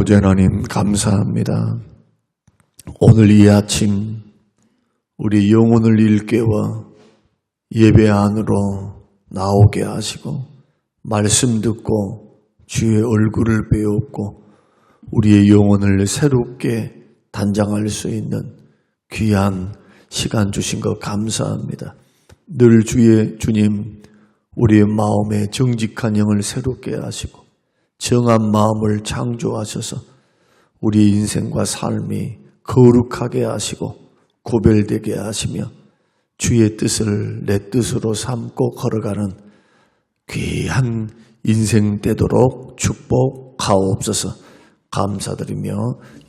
아버지 하나님 감사합니다. 오늘 이 아침 우리 영혼을 일깨워 예배 안으로 나오게 하시고 말씀 듣고 주의 얼굴을 배웠고 우리의 영혼을 새롭게 단장할 수 있는 귀한 시간 주신 것 감사합니다. 늘 주님 우리의 마음에 정직한 영을 새롭게 하시고 정한 마음을 창조하셔서 우리 인생과 삶이 거룩하게 하시고 구별되게 하시며 주의 뜻을 내 뜻으로 삼고 걸어가는 귀한 인생 되도록 축복하옵소서. 감사드리며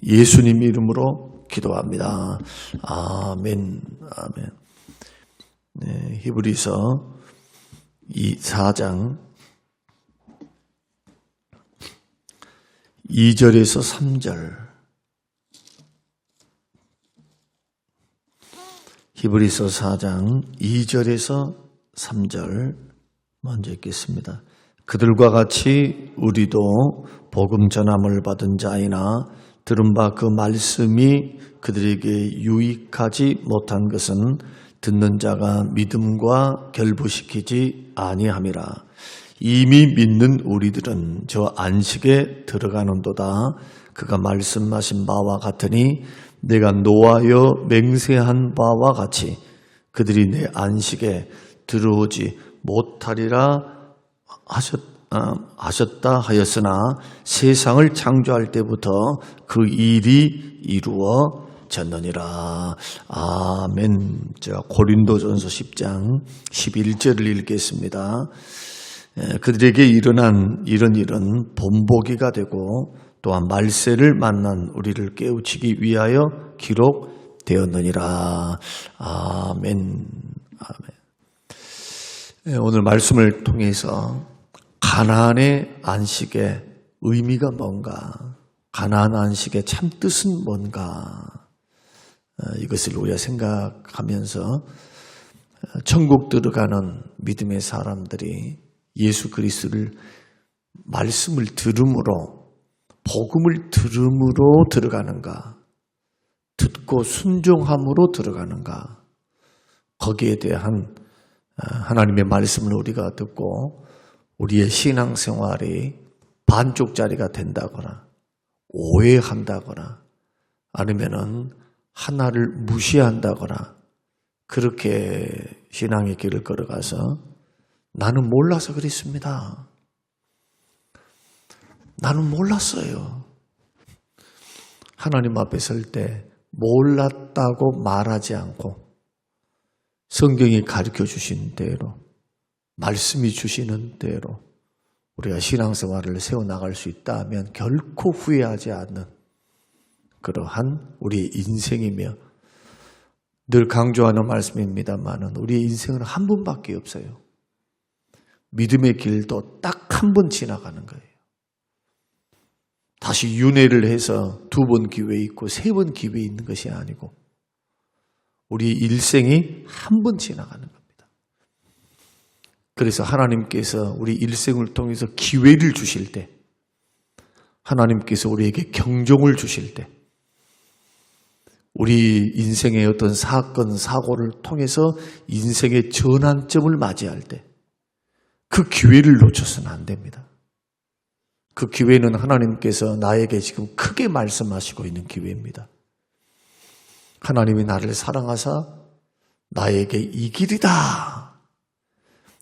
예수님 이름으로 기도합니다. 아멘. 아멘. 네, 히브리서 4장 2절에서 3절. 히브리서 4장 2절에서 3절 먼저 읽겠습니다. 그들과 같이 우리도 복음 전함을 받은 자이나 들은 바 그 말씀이 그들에게 유익하지 못한 것은 듣는 자가 믿음과 결부시키지 아니함이라. 이미 믿는 우리들은 저 안식에 들어가는도다. 그가 말씀하신 바와 같으니 내가 노하여 맹세한 바와 같이 그들이 내 안식에 들어오지 못하리라 하셨다 하였으나 세상을 창조할 때부터 그 일이 이루어졌느니라. 아멘. 제가 고린도전서 10장 11절을 읽겠습니다. 그들에게 일어난 이런 일은 본보기가 되고 또한 말세를 만난 우리를 깨우치기 위하여 기록되었느니라. 아멘. 아멘. 오늘 말씀을 통해서 가나안의 안식의 의미가 뭔가, 가나안 안식의 참뜻은 뭔가, 이것을 우리가 생각하면서 천국 들어가는 믿음의 사람들이 예수 그리스도를 말씀을 들음으로, 복음을 들음으로 들어가는가, 듣고 순종함으로 들어가는가, 거기에 대한 하나님의 말씀을 우리가 듣고 우리의 신앙생활이 반쪽짜리가 된다거나 오해한다거나 아니면은 하나를 무시한다거나 그렇게 신앙의 길을 걸어가서 나는 몰라서 그랬습니다. 나는 몰랐어요. 하나님 앞에 설 때 몰랐다고 말하지 않고 성경이 가르쳐 주신 대로, 말씀이 주시는 대로 우리가 신앙생활을 세워나갈 수 있다 하면 결코 후회하지 않는 그러한 우리의 인생이며, 늘 강조하는 말씀입니다만 우리의 인생은 한 번밖에 없어요. 믿음의 길도 딱 한 번 지나가는 거예요. 다시 윤회를 해서 2번 기회 있고 3번 기회 있는 것이 아니고 우리 일생이 한 번 지나가는 겁니다. 그래서 하나님께서 우리 일생을 통해서 기회를 주실 때, 하나님께서 우리에게 경종을 주실 때, 우리 인생의 어떤 사건, 사고를 통해서 인생의 전환점을 맞이할 때 그 기회를 놓쳐서는 안 됩니다. 그 기회는 하나님께서 나에게 지금 크게 말씀하시고 있는 기회입니다. 하나님이 나를 사랑하사 나에게 이 길이다,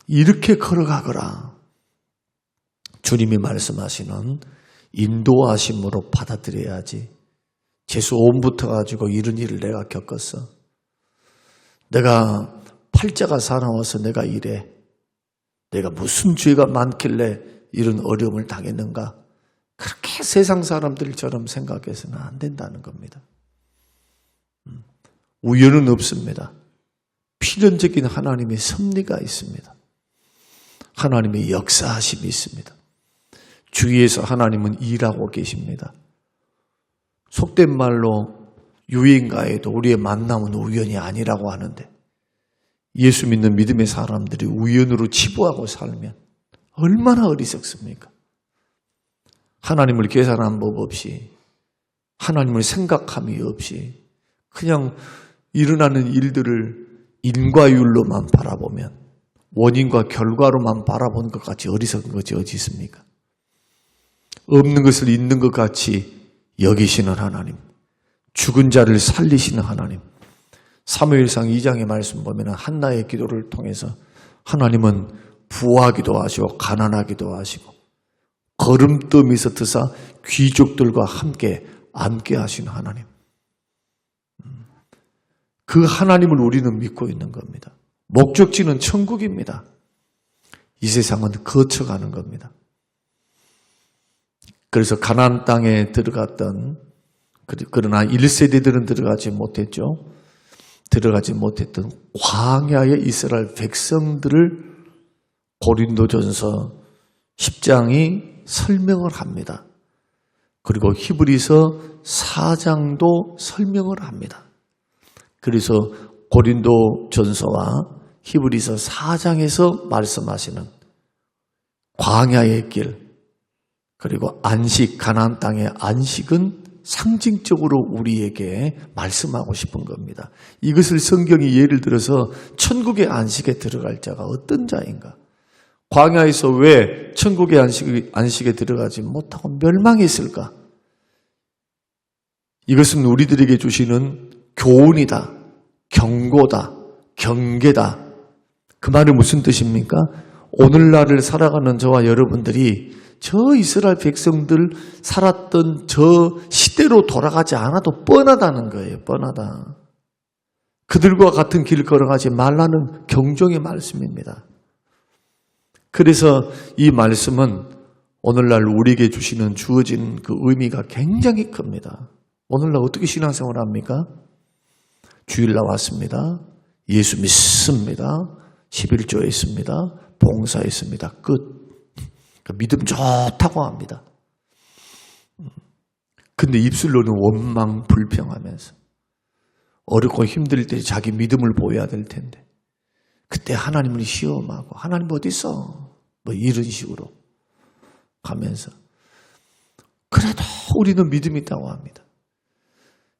이렇게 걸어가거라, 주님이 말씀하시는 인도하심으로 받아들여야지. 재수오음부터 가지고 이런 일을 내가 겪었어, 내가 팔자가 사나워서 내가 이래, 내가 무슨 죄가 많길래 이런 어려움을 당했는가, 그렇게 세상 사람들처럼 생각해서는 안 된다는 겁니다. 우연은 없습니다. 필연적인 하나님의 섭리가 있습니다. 하나님의 역사하심이 있습니다. 주위에서 하나님은 일하고 계십니다. 속된 말로 유인가에도 우리의 만남은 우연이 아니라고 하는데, 예수 믿는 믿음의 사람들이 우연으로 치부하고 살면 얼마나 어리석습니까? 하나님을 계산한 법 없이, 하나님을 생각함이 없이 그냥 일어나는 일들을 인과율로만 바라보면, 원인과 결과로만 바라본 것 같이 어리석은 것이 어디 있습니까? 없는 것을 있는 것 같이 여기시는 하나님, 죽은 자를 살리시는 하나님. 사무엘상 2장의 말씀 보면 한나의 기도를 통해서 하나님은 부하기도 하시고 가난하기도 하시고 거름더미에서 드사 귀족들과 함께 앉게 하시는 하나님. 그 하나님을 우리는 믿고 있는 겁니다. 목적지는 천국입니다. 이 세상은 거쳐가는 겁니다. 그래서 가나안 땅에 들어갔던, 그러나 1세대들은 들어가지 못했죠. 들어가지 못했던 광야의 이스라엘 백성들을 고린도전서 10장이 설명을 합니다. 그리고 히브리서 4장도 설명을 합니다. 그래서 고린도전서와 히브리서 4장에서 말씀하시는 광야의 길, 그리고 안식, 가나안 땅의 안식은 상징적으로 우리에게 말씀하고 싶은 겁니다. 이것을 성경이 예를 들어서 천국의 안식에 들어갈 자가 어떤 자인가? 광야에서 왜 천국의 안식에 들어가지 못하고 멸망했을까? 이것은 우리들에게 주시는 교훈이다, 경고다, 경계다. 그 말은 무슨 뜻입니까? 오늘날을 살아가는 저와 여러분들이 저 이스라엘 백성들 살았던 저 시대로 돌아가지 않아도 뻔하다는 거예요. 뻔하다. 그들과 같은 길 걸어가지 말라는 경종의 말씀입니다. 그래서 이 말씀은 오늘날 우리에게 주어진 그 의미가 굉장히 큽니다. 오늘날 어떻게 신앙생활을 합니까? 주일 나왔습니다. 예수 믿습니다. 11조 했습니다. 봉사했습니다. 끝. 믿음 좋다고 합니다. 근데 입술로는 원망 불평하면서 어렵고 힘들 때 자기 믿음을 보여야 될 텐데 그때 하나님을 시험하고 하나님 어디 있어? 뭐 이런 식으로 가면서 그래도 우리는 믿음이 있다고 합니다.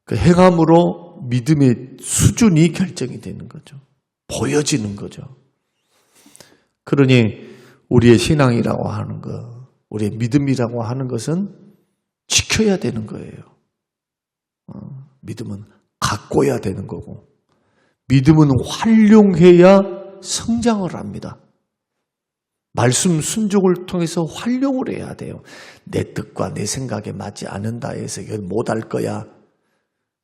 그 행함으로 믿음의 수준이 결정이 되는 거죠. 보여지는 거죠. 그러니 우리의 신앙이라고 하는 것, 우리의 믿음이라고 하는 것은 지켜야 되는 거예요. 믿음은 가꿔야 되는 거고, 믿음은 활용해야 성장을 합니다. 말씀 순종을 통해서 활용을 해야 돼요. 내 뜻과 내 생각에 맞지 않는다 해서 이건 못할 거야.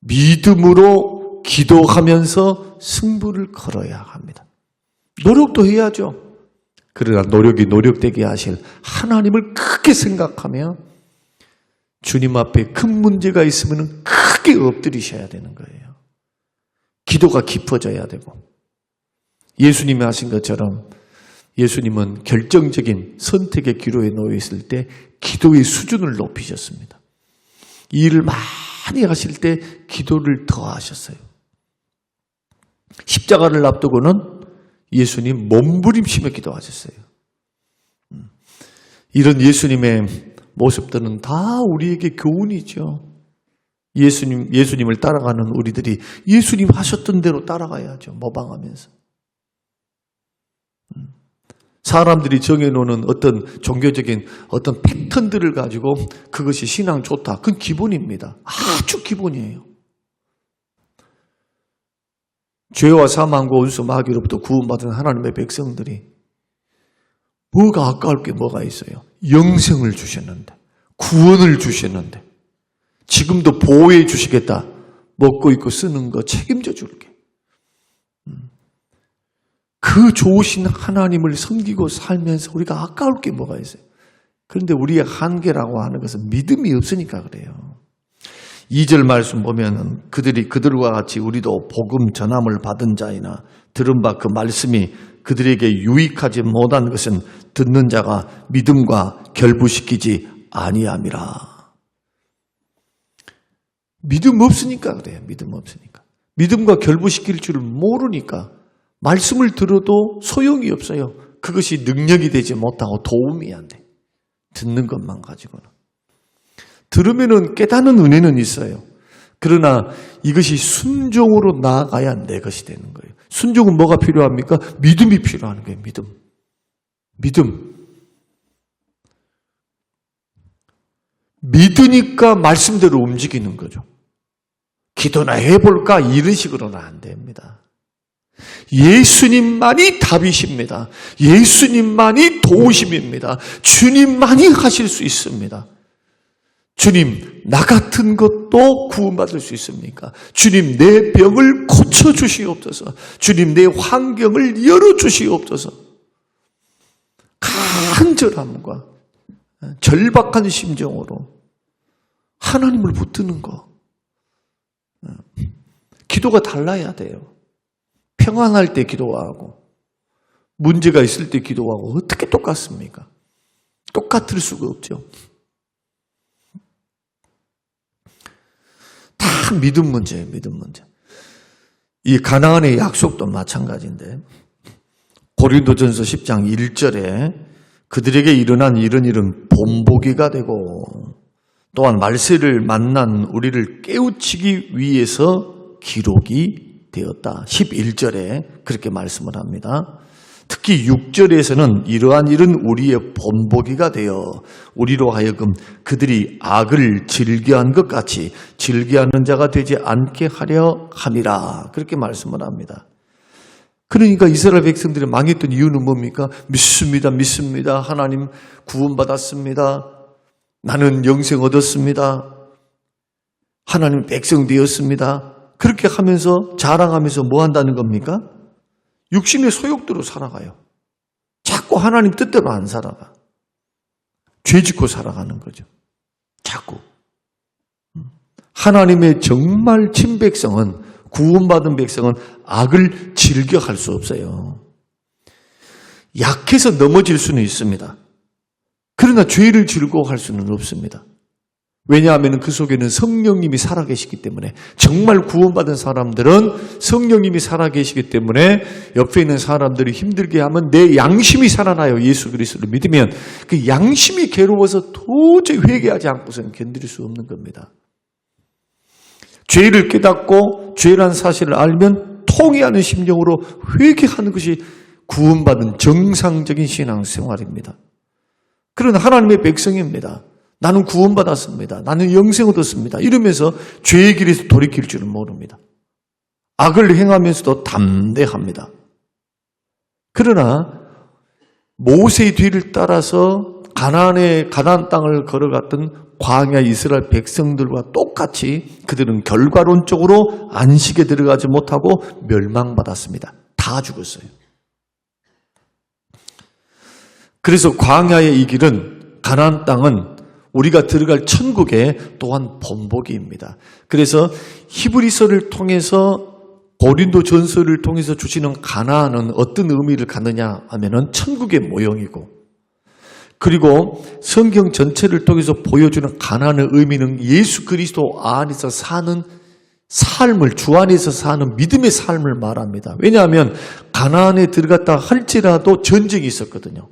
믿음으로 기도하면서 승부를 걸어야 합니다. 노력도 해야죠. 그러나 노력이 노력되게 하실 하나님을 크게 생각하며 주님 앞에 큰 문제가 있으면 크게 엎드리셔야 되는 거예요. 기도가 깊어져야 되고 예수님이 하신 것처럼 예수님은 결정적인 선택의 기로에 놓여 있을 때 기도의 수준을 높이셨습니다. 이 일을 많이 하실 때 기도를 더 하셨어요. 십자가를 앞두고는 예수님 몸부림치며 기도하셨어요. 이런 예수님의 모습들은 다 우리에게 교훈이죠. 예수님을 따라가는 우리들이 예수님 하셨던 대로 따라가야죠. 모방하면서. 사람들이 정해놓는 어떤 종교적인 어떤 패턴들을 가지고 그것이 신앙 좋다. 그건 기본입니다. 아주 기본이에요. 죄와 사망과 원수 마귀로부터 구원받은 하나님의 백성들이 뭐가 아까울 게 뭐가 있어요? 영생을 주셨는데, 구원을 주셨는데, 지금도 보호해 주시겠다. 먹고 입고 쓰는 거 책임져 줄게. 그 좋으신 하나님을 섬기고 살면서 우리가 아까울 게 뭐가 있어요? 그런데 우리의 한계라고 하는 것은 믿음이 없으니까 그래요. 2절 말씀 보면 그들과 같이 우리도 복음 전함을 받은 자이나 들은 바 그 말씀이 그들에게 유익하지 못한 것은 듣는 자가 믿음과 결부시키지 아니함이라. 믿음 없으니까 그래요. 믿음 없으니까. 믿음과 결부시킬 줄 모르니까 말씀을 들어도 소용이 없어요. 그것이 능력이 되지 못하고 도움이 안 돼. 듣는 것만 가지고는. 들으면은 깨닫는 은혜는 있어요. 그러나 이것이 순종으로 나아가야 내 것이 되는 거예요. 순종은 뭐가 필요합니까? 믿음이 필요한 거예요. 믿음. 믿으니까 말씀대로 움직이는 거죠. 기도나 해볼까? 이런 식으로는 안 됩니다. 예수님만이 답이십니다. 예수님만이 도우심입니다. 주님만이 하실 수 있습니다. 주님, 나 같은 것도 구원받을 수 있습니까? 주님, 내 병을 고쳐주시옵소서. 주님, 내 환경을 열어주시옵소서. 간절함과 절박한 심정으로 하나님을 붙드는 거. 기도가 달라야 돼요. 평안할 때 기도하고 문제가 있을 때 기도하고 어떻게 똑같습니까? 똑같을 수가 없죠. 다 믿음 문제예요. 믿음 문제. 이 가나안의 약속도 마찬가지인데 고린도전서 10장 1절에 그들에게 일어난 이런 일은 본보기가 되고 또한 말세를 만난 우리를 깨우치기 위해서 기록이 되었다. 11절에 그렇게 말씀을 합니다. 특히 6절에서는 이러한 일은 우리의 본보기가 되어 우리로 하여금 그들이 악을 즐겨한 것 같이 즐겨하는 자가 되지 않게 하려 함이라. 그렇게 말씀을 합니다. 그러니까 이스라엘 백성들이 망했던 이유는 뭡니까? 믿습니다. 하나님 구원받았습니다. 나는 영생 얻었습니다. 하나님 백성 되었습니다. 그렇게 하면서 자랑하면서 뭐 한다는 겁니까? 육신의 소욕대로 살아가요. 자꾸 하나님 뜻대로 안 살아가. 죄 짓고 살아가는 거죠. 자꾸. 하나님의 정말 친백성은, 구원받은 백성은 악을 즐겨 할 수 없어요. 약해서 넘어질 수는 있습니다. 그러나 죄를 즐거워할 수는 없습니다. 왜냐하면 그 속에는 성령님이 살아계시기 때문에, 정말 구원받은 사람들은 성령님이 살아계시기 때문에 옆에 있는 사람들이 힘들게 하면 내 양심이 살아나요. 예수 그리스도를 믿으면 그 양심이 괴로워서 도저히 회개하지 않고서는 견딜 수 없는 겁니다. 죄를 깨닫고 죄란 사실을 알면 통회하는 심정으로 회개하는 것이 구원받은 정상적인 신앙생활입니다. 그런 하나님의 백성입니다. 나는 구원받았습니다. 나는 영생 얻었습니다. 이러면서 죄의 길에서 돌이킬 줄은 모릅니다. 악을 행하면서도 담대합니다. 그러나 모세의 뒤를 따라서 가나안 땅을 걸어갔던 광야 이스라엘 백성들과 똑같이 그들은 결과론적으로 안식에 들어가지 못하고 멸망받았습니다. 다 죽었어요. 그래서 광야의 이 길은, 가나안 땅은 우리가 들어갈 천국의 또한 본보기입니다. 그래서 히브리서를 통해서, 고린도전서를 통해서 주시는 가나안은 어떤 의미를 갖느냐 하면은 천국의 모형이고, 그리고 성경 전체를 통해서 보여주는 가나안의 의미는 예수 그리스도 안에서 사는 삶을, 주 안에서 사는 믿음의 삶을 말합니다. 왜냐하면 가나안에 들어갔다 할지라도 전쟁이 있었거든요.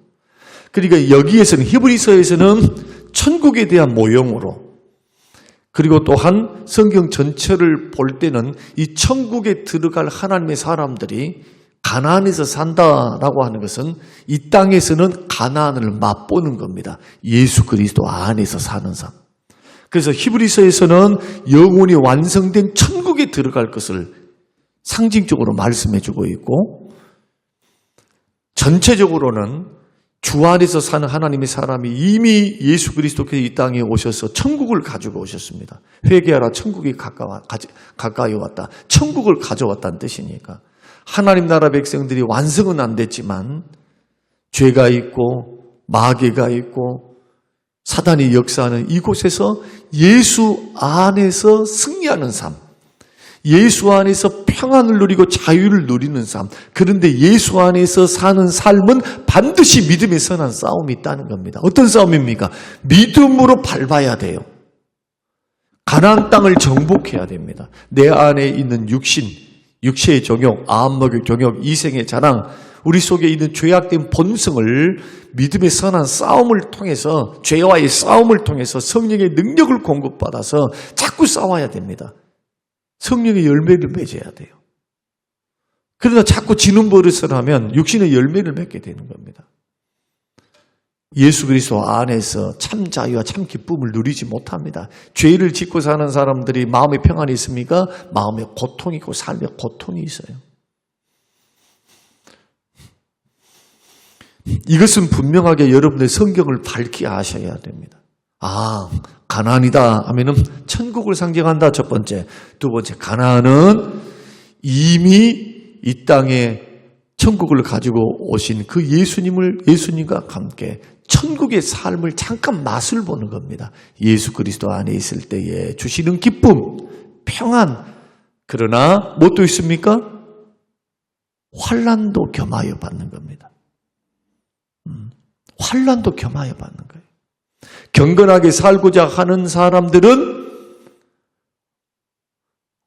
그러니까 여기에서는, 히브리서에서는 천국에 대한 모형으로, 그리고 또한 성경 전체를 볼 때는 이 천국에 들어갈 하나님의 사람들이 가나안에서 산다라고 하는 것은 이 땅에서는 가나안을 맛보는 겁니다. 예수 그리스도 안에서 사는 삶. 그래서 히브리서에서는 영혼이 완성된 천국에 들어갈 것을 상징적으로 말씀해주고 있고, 전체적으로는 주 안에서 사는 하나님의 사람이 이미 예수 그리스도께서 이 땅에 오셔서 천국을 가지고 오셨습니다. 회개하라, 천국이 가까이 왔다. 천국을 가져왔다는 뜻이니까. 하나님 나라 백성들이 완성은 안 됐지만 죄가 있고 마귀가 있고 사단이 역사하는 이곳에서 예수 안에서 승리하는 삶, 예수 안에서 평안을 누리고 자유를 누리는 삶, 그런데 예수 안에서 사는 삶은 반드시 믿음의 선한 싸움이 있다는 겁니다. 어떤 싸움입니까? 믿음으로 밟아야 돼요. 가나안 땅을 정복해야 됩니다. 내 안에 있는 육신, 육체의 정욕, 아합먹의 정욕, 이생의 자랑, 우리 속에 있는 죄악된 본성을 믿음의 선한 싸움을 통해서, 죄와의 싸움을 통해서 성령의 능력을 공급받아서 자꾸 싸워야 됩니다. 성령의 열매를 맺어야 돼요. 그러다 자꾸 지는 버릇을 하면 육신의 열매를 맺게 되는 겁니다. 예수 그리스도 안에서 참 자유와 참 기쁨을 누리지 못합니다. 죄를 짓고 사는 사람들이 마음에 평안이 있습니까? 마음에 고통이 있고 삶에 고통이 있어요. 이것은 분명하게 여러분의 성경을 밝히 아셔야 됩니다. 가나안이다 하면은 천국을 상징한다. 첫 번째. 두 번째, 가나안은 이미 이 땅에 천국을 가지고 오신 그 예수님과 함께 천국의 삶을 잠깐 맛을 보는 겁니다. 예수 그리스도 안에 있을 때에 주시는 기쁨, 평안. 그러나 무엇도 있습니까? 환난도 겸하여 받는 겁니다. 환난도 겸하여 받는 거예요. 경건하게 살고자 하는 사람들은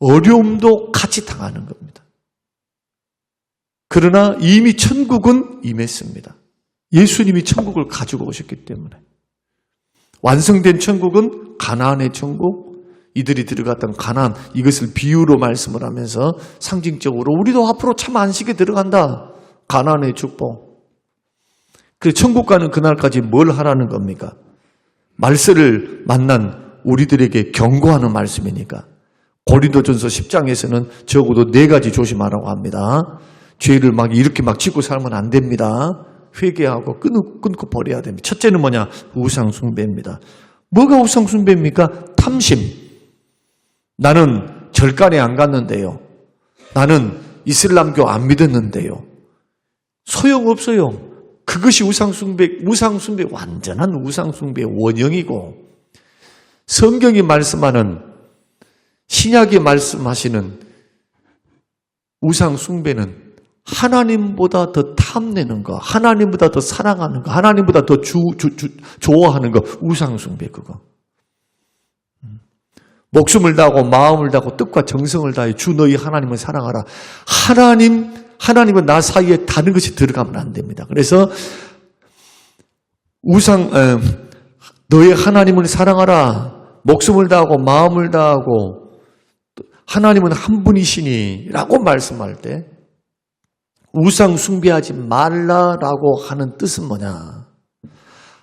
어려움도 같이 당하는 겁니다. 그러나 이미 천국은 임했습니다. 예수님이 천국을 가지고 오셨기 때문에. 완성된 천국은 가나안의 천국, 이들이 들어갔던 가나안, 이것을 비유로 말씀을 하면서 상징적으로 우리도 앞으로 참 안식에 들어간다. 가나안의 축복. 그래서 천국 가는 그날까지 뭘 하라는 겁니까? 말세를 만난 우리들에게 경고하는 말씀이니까. 고린도전서 10장에서는 적어도 4가지 조심하라고 합니다. 죄를 이렇게 짓고 살면 안 됩니다. 회개하고 끊고 버려야 됩니다. 첫째는 뭐냐? 우상 숭배입니다. 뭐가 우상 숭배입니까? 탐심. 나는 절간에 안 갔는데요. 나는 이슬람교 안 믿었는데요. 소용없어요. 그것이 우상숭배, 완전한 우상숭배의 원형이고, 성경이 말씀하는, 신약이 말씀하시는 우상숭배는 하나님보다 더 탐내는 거, 하나님보다 더 사랑하는 거, 하나님보다 더 좋아하는 거, 우상숭배 그거. 목숨을 다하고 마음을 다하고 뜻과 정성을 다해 주 너희 하나님을 사랑하라. 하나님과 나 사이에 다른 것이 들어가면 안 됩니다. 그래서 너의 하나님을 사랑하라. 목숨을 다하고 마음을 다하고 하나님은 한 분이시니 라고 말씀할 때 우상 숭배하지 말라라고 하는 뜻은 뭐냐?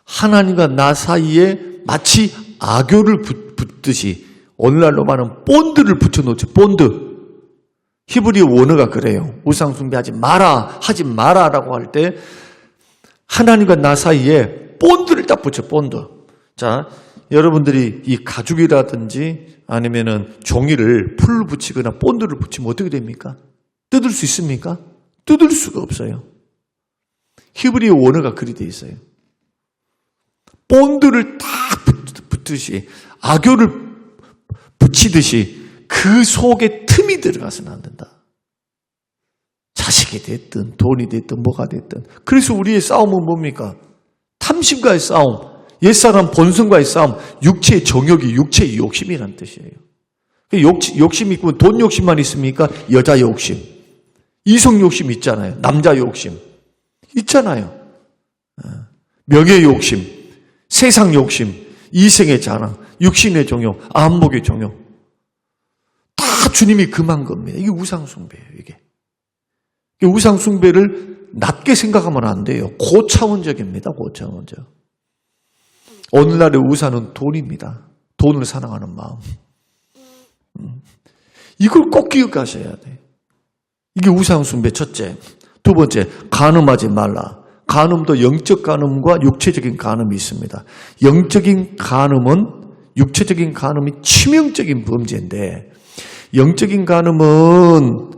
하나님과 나 사이에 마치 악교를 붙듯이 오늘날로 말하면 본드를 붙여놓죠. 본드. 히브리 원어가 그래요. 우상 숭배하지 마라, 하지 마라라고 할 때 하나님과 나 사이에 본드를 딱 붙여. 본드. 자, 여러분들이 이 가죽이라든지 아니면은 종이를 풀을 붙이거나 본드를 붙이면 어떻게 됩니까? 뜯을 수 있습니까? 뜯을 수가 없어요. 히브리 원어가 그리 돼 있어요. 본드를 딱 붙듯이 악교를 붙이듯이 그 속에 틈이 들어가서는 안 된다. 자식이 됐든 돈이 됐든 뭐가 됐든. 그래서 우리의 싸움은 뭡니까? 탐심과의 싸움, 옛사람 본성과의 싸움, 육체의 정욕이 육체의 욕심이라는 뜻이에요. 욕심 있고 돈 욕심만 있습니까? 여자 욕심, 이성 욕심 있잖아요. 남자 욕심 있잖아요. 명예 욕심, 세상 욕심, 이생의 자랑, 육신의 정욕, 안목의 정욕. 다 주님이 금한 겁니다. 이게 우상숭배예요. 이게 우상숭배를 낮게 생각하면 안 돼요. 고차원적입니다. 고차원적. 오늘날의 우상은 돈입니다. 돈을 사랑하는 마음. 이걸 꼭 기억하셔야 돼요. 이게 우상숭배 첫째. 두 번째, 간음하지 말라. 간음도 영적 간음과 육체적인 간음이 있습니다. 영적인 간음은, 육체적인 간음이 치명적인 범죄인데, 영적인 간음은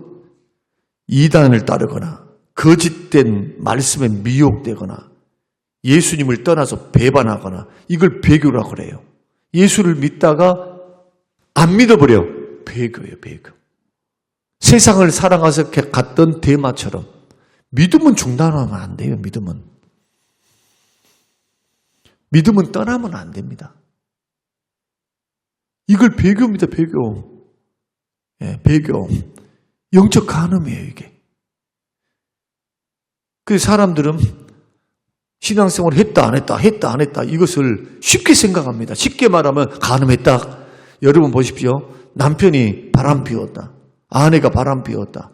이단을 따르거나 거짓된 말씀에 미혹되거나 예수님을 떠나서 배반하거나 이걸 배교라고 그래요. 예수를 믿다가 안 믿어버려. 배교예요, 배교. 세상을 사랑해서 갔던 대마처럼. 믿음은 중단하면 안 돼요, 믿음은. 믿음은 떠나면 안 됩니다. 이걸 배교입니다, 배교. 예, 배교. 영적 간음이에요, 이게. 그 사람들은 신앙생활을 했다 안 했다 했다 안 했다 이것을 쉽게 생각합니다. 쉽게 말하면 간음했다. 여러분 보십시오. 남편이 바람 피웠다. 아내가 바람 피웠다.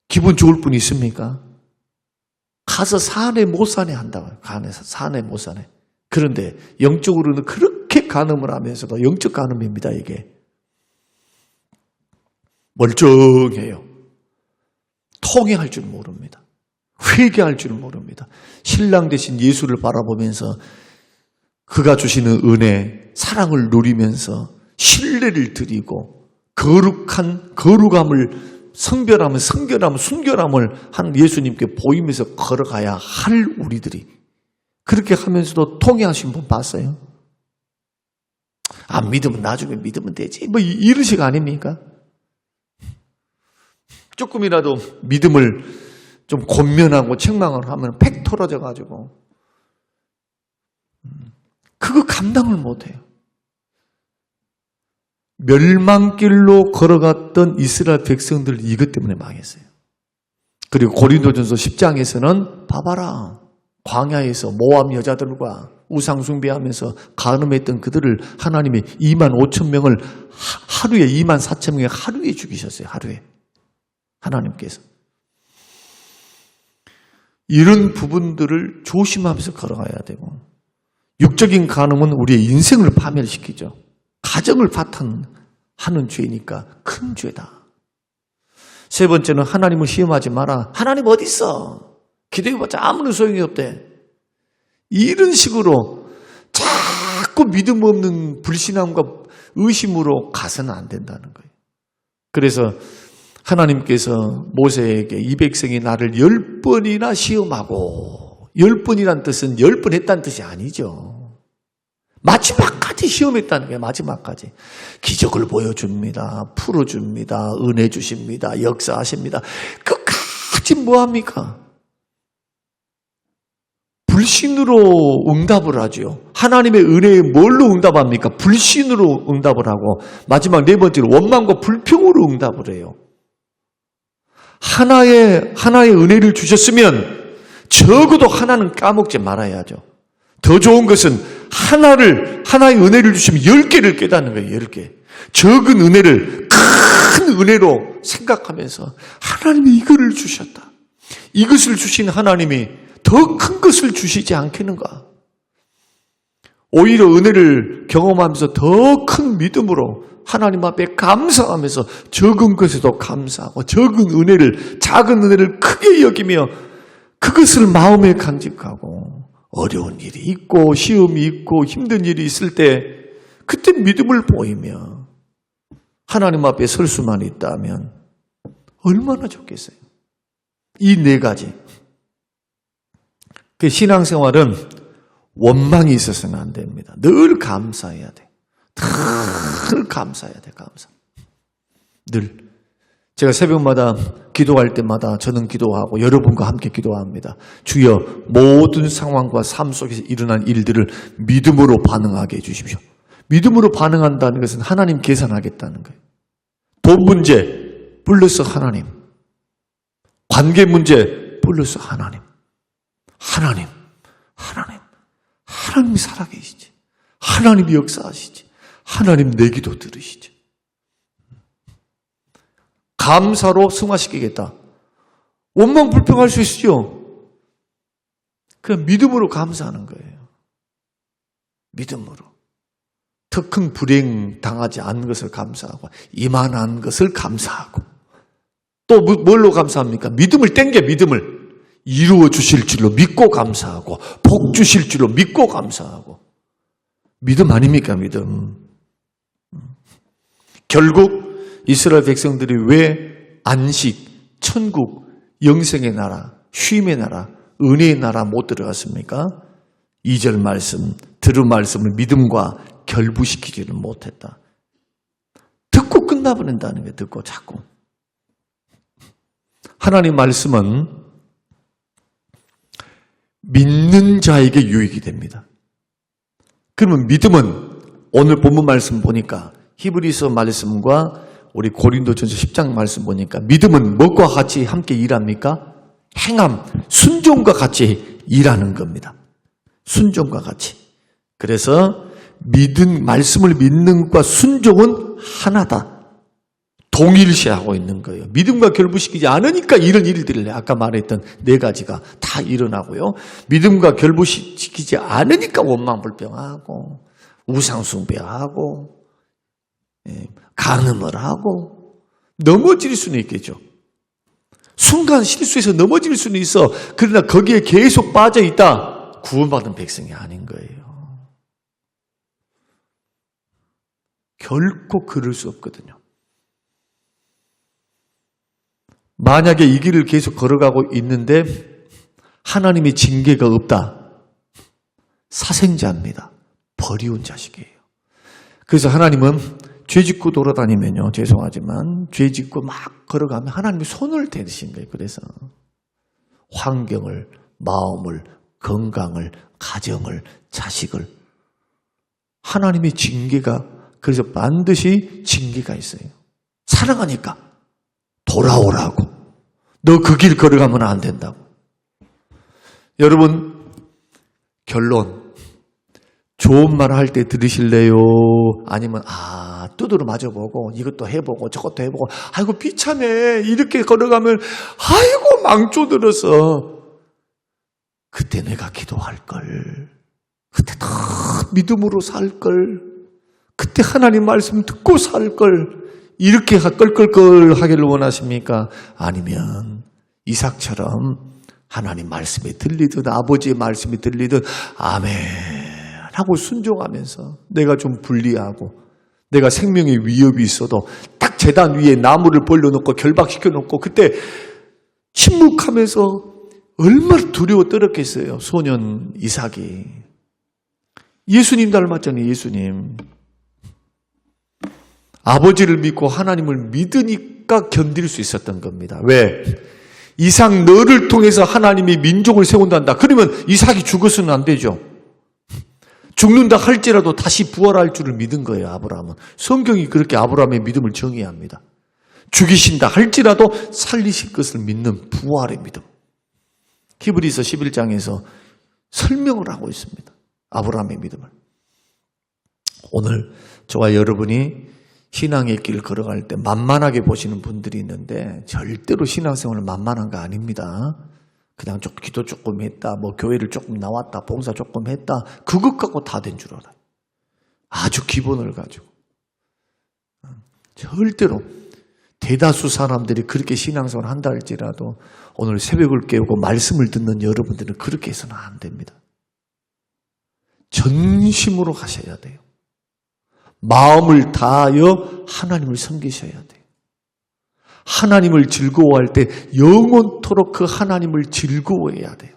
기분 좋을 분 있습니까? 가서 사내 못 사내 한다고. 사내 못 사내. 그런데 영적으로는 그렇게 간음을 하면서도 영적 간음입니다. 이게. 멀쩡해요. 통회할 줄 모릅니다. 회개할 줄 모릅니다. 신랑 대신 예수를 바라보면서 그가 주시는 은혜, 사랑을 누리면서 신뢰를 드리고 거룩함을 성별함을 순결함을 한 예수님께 보이면서 걸어가야 할 우리들이 그렇게 하면서도 통회하신 분 봤어요? 안 믿으면 나중에 믿으면 되지. 뭐 이런 식 아닙니까? 조금이라도 믿음을 좀 권면하고 책망을 하면 팩 털어져 가지고 그거 감당을 못해요. 멸망길로 걸어갔던 이스라엘 백성들 이것 때문에 망했어요. 그리고 고린도전서 10장에서는 봐봐라. 광야에서 모압 여자들과 우상 숭배하면서 간음했던 그들을 하나님이 2만 5천 명을 하루에 2만 4천 명에 하루에 죽이셨어요. 하루에. 하나님께서. 이런 부분들을 조심하면서 걸어가야 되고 육적인 간음은 우리의 인생을 파멸시키죠. 가정을 파탄하는 죄니까 큰 죄다. 세 번째는 하나님을 시험하지 마라. 하나님 어디 있어? 기도해봤자 아무런 소용이 없대. 이런 식으로 자꾸 믿음 없는 불신함과 의심으로 가서는 안 된다는 거예요. 그래서 하나님께서 모세에게 이 백성이 나를 10번이나 시험하고 10번이란 뜻은 10번 했다는 뜻이 아니죠. 마지막까지 시험했다는 거예요. 마지막까지. 기적을 보여줍니다. 풀어줍니다. 은혜 주십니다. 역사하십니다. 끝까지 뭐합니까? 불신으로 응답을 하죠. 하나님의 은혜에 뭘로 응답합니까? 불신으로 응답을 하고 마지막 네 번째로 원망과 불평으로 응답을 해요. 하나의 은혜를 주셨으면 적어도 하나는 까먹지 말아야죠. 더 좋은 것은 하나의 은혜를 주시면 10개를 깨닫는 거예요. 10개. 적은 은혜를 큰 은혜로 생각하면서 하나님이 이거를 주셨다. 이것을 주신 하나님이 더 큰 것을 주시지 않겠는가? 오히려 은혜를 경험하면서 더 큰 믿음으로 하나님 앞에 감사하면서 적은 것에도 감사하고 작은 은혜를 크게 여기며 그것을 마음에 간직하고 어려운 일이 있고 시험이 있고 힘든 일이 있을 때 그때 믿음을 보이며 하나님 앞에 설 수만 있다면 얼마나 좋겠어요. 이 네 가지. 그 신앙생활은 원망이 있어서는 안 됩니다. 늘 감사해야 돼. 늘 감사해야 돼. 감사. 늘. 제가 새벽마다 기도할 때마다 저는 기도하고 여러분과 함께 기도합니다. 주여 모든 상황과 삶 속에서 일어난 일들을 믿음으로 반응하게 해주십시오. 믿음으로 반응한다는 것은 하나님 계산하겠다는 거예요. 돈 문제 플러스 하나님. 관계 문제 플러스 하나님. 하나님이 살아계시지. 하나님이 역사하시지. 하나님 내 기도 들으시지. 감사로 승화시키겠다. 원망 불평할 수 있죠. 그냥 믿음으로 감사하는 거예요. 믿음으로. 더 큰 불행 당하지 않은 것을 감사하고 이만한 것을 감사하고 또 뭘로 감사합니까? 믿음을 이루어 주실 줄로 믿고 감사하고 복 주실 줄로 믿고 감사하고 믿음 아닙니까? 믿음. 결국 이스라엘 백성들이 왜 안식, 천국, 영생의 나라, 쉼의 나라, 은혜의 나라 못 들어갔습니까? 2절 말씀, 들은 말씀을 믿음과 결부시키지를 못했다. 듣고 끝나버린다는 거예요. 듣고 자꾸. 하나님 말씀은 믿는 자에게 유익이 됩니다. 그러면 믿음은 오늘 본문 말씀 보니까 히브리서 말씀과 우리 고린도전서 10장 말씀 보니까 믿음은 무엇과 같이 함께 일합니까? 행함, 순종과 같이 일하는 겁니다. 순종과 같이. 그래서 말씀을 믿는 것과 순종은 하나다. 동일시하고 있는 거예요. 믿음과 결부시키지 않으니까 이런 일들을 아까 말했던 네 가지가 다 일어나고요. 믿음과 결부시키지 않으니까 원망불평하고 우상숭배하고 간음을 하고 넘어질 수는 있겠죠. 순간 실수해서 넘어질 수는 있어. 그러나 거기에 계속 빠져있다. 구원받은 백성이 아닌 거예요. 결코 그럴 수 없거든요. 만약에 이 길을 계속 걸어가고 있는데 하나님의 징계가 없다. 사생자입니다. 버리운 자식이에요. 그래서 하나님은 죄짓고 돌아다니면요. 죄송하지만 죄짓고 막 걸어가면 하나님이 손을 대신 거예요. 그래서 환경을, 마음을, 건강을, 가정을, 자식을 하나님의 징계가 그래서 반드시 징계가 있어요. 사랑하니까 돌아오라고. 너 그 길 걸어가면 안 된다고. 여러분 결론 좋은 말 할 때 들으실래요? 아니면 두드러 맞아보고 이것도 해보고 저것도 해보고 아이고 비참해 이렇게 걸어가면 아이고 망조들어서 그때 내가 기도할걸. 그때 더 믿음으로 살걸. 그때 하나님 말씀 듣고 살걸. 이렇게 껄껄껄 하기를 원하십니까? 아니면 이삭처럼 하나님 말씀이 들리든 아버지의 말씀이 들리든 아멘 하고 순종하면서 내가 좀 불리하고 내가 생명의 위협이 있어도 딱 제단 위에 나무를 벌려놓고 결박시켜 놓고 그때 침묵하면서 얼마나 두려워 떨었겠어요. 소년 이삭이. 예수님 닮았잖아요. 예수님. 아버지를 믿고 하나님을 믿으니까 견딜 수 있었던 겁니다. 왜? 이삭 너를 통해서 하나님이 민족을 세운단다. 그러면 이삭이 죽어서는 안 되죠. 죽는다 할지라도 다시 부활할 줄을 믿은 거예요. 아브라함은. 성경이 그렇게 아브라함의 믿음을 정의합니다. 죽이신다 할지라도 살리실 것을 믿는 부활의 믿음. 히브리서 11장에서 설명을 하고 있습니다. 아브라함의 믿음을. 오늘 저와 여러분이 신앙의 길을 걸어갈 때 만만하게 보시는 분들이 있는데 절대로 신앙생활은 만만한 거 아닙니다. 그냥 기도 조금 했다, 교회를 조금 나왔다, 봉사 조금 했다, 그것 갖고 다 된 줄 알아요. 아주 기본을 가지고. 절대로 대다수 사람들이 그렇게 신앙생활을 한다 할지라도 오늘 새벽을 깨우고 말씀을 듣는 여러분들은 그렇게 해서는 안 됩니다. 전심으로 하셔야 돼요. 마음을 다하여 하나님을 섬기셔야 돼요. 하나님을 즐거워할 때 영원토록 그 하나님을 즐거워해야 돼요.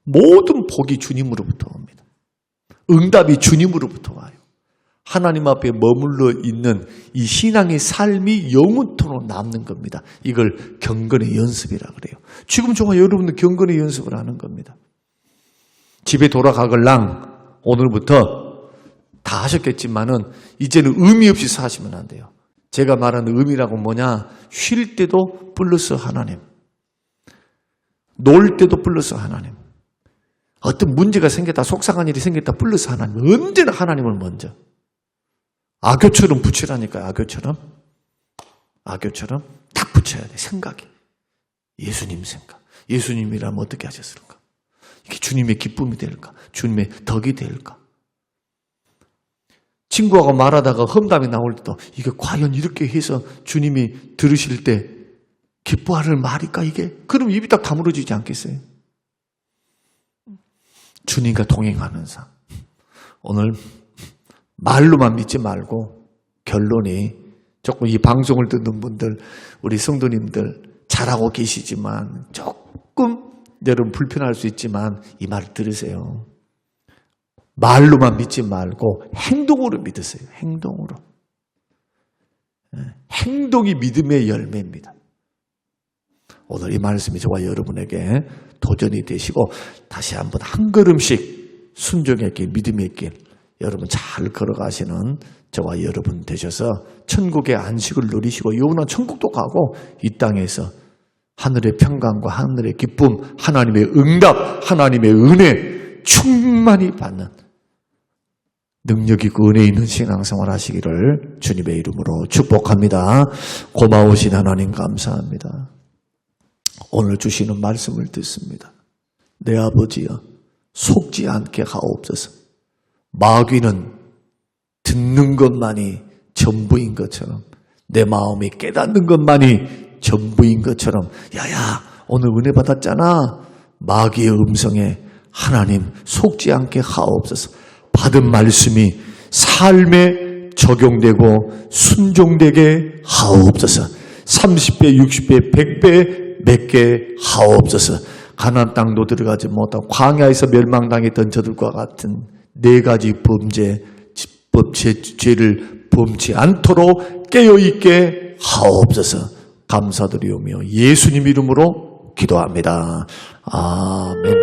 모든 복이 주님으로부터 옵니다. 응답이 주님으로부터 와요. 하나님 앞에 머물러 있는 이 신앙의 삶이 영원토록 남는 겁니다. 이걸 경건의 연습이라 그래요. 지금 저와 여러분은 경건의 연습을 하는 겁니다. 집에 돌아가걸랑 오늘부터 다 하셨겠지만은 이제는 의미 없이 사시면 안 돼요. 제가 말하는 의미라고 뭐냐? 쉴 때도 플러스 하나님. 놀 때도 플러스 하나님. 어떤 문제가 생겼다, 속상한 일이 생겼다, 플러스 하나님. 언제나 하나님을 먼저. 악교처럼 붙이라니까요. 악교처럼 딱 붙여야 돼. 생각이. 예수님 생각. 예수님이라면 어떻게 하셨을까? 이게 주님의 기쁨이 될까? 주님의 덕이 될까? 친구하고 말하다가 험담이 나올 때도 이게 과연 이렇게 해서 주님이 들으실 때 기뻐할 말일까 이게? 그럼 입이 딱 다물어지지 않겠어요? 주님과 동행하는 삶. 오늘 말로만 믿지 말고 결론이 조금 이 방송을 듣는 분들, 우리 성도님들 잘하고 계시지만 조금 여러분 불편할 수 있지만 이 말을 들으세요. 말로만 믿지 말고 행동으로 믿으세요. 행동으로. 행동이 믿음의 열매입니다. 오늘 이 말씀이 저와 여러분에게 도전이 되시고 다시 한번 한 걸음씩 순종의 길, 믿음의 길 여러분 잘 걸어가시는 저와 여러분 되셔서 천국의 안식을 누리시고 영원한 천국도 가고 이 땅에서 하늘의 평강과 하늘의 기쁨, 하나님의 응답, 하나님의 은혜 충만히 받는 능력 있고 은혜 있는 신앙생활 하시기를 주님의 이름으로 축복합니다. 고마우신 하나님 감사합니다. 오늘 주시는 말씀을 듣습니다. 내 아버지여, 속지 않게 하옵소서. 마귀는 듣는 것만이 전부인 것처럼, 내 마음이 깨닫는 것만이 전부인 것처럼, 야야 오늘 은혜 받았잖아. 마귀의 음성에 하나님 속지 않게 하옵소서. 받은 말씀이 삶에 적용되고 순종되게 하옵소서. 30배, 60배, 100배 맺게 하옵소서. 가나안 땅도 들어가지 못하고 광야에서 멸망당했던 저들과 같은 4가지 죄를 범치 않도록 깨어있게 하옵소서. 감사드리오며 예수님 이름으로 기도합니다. 아멘.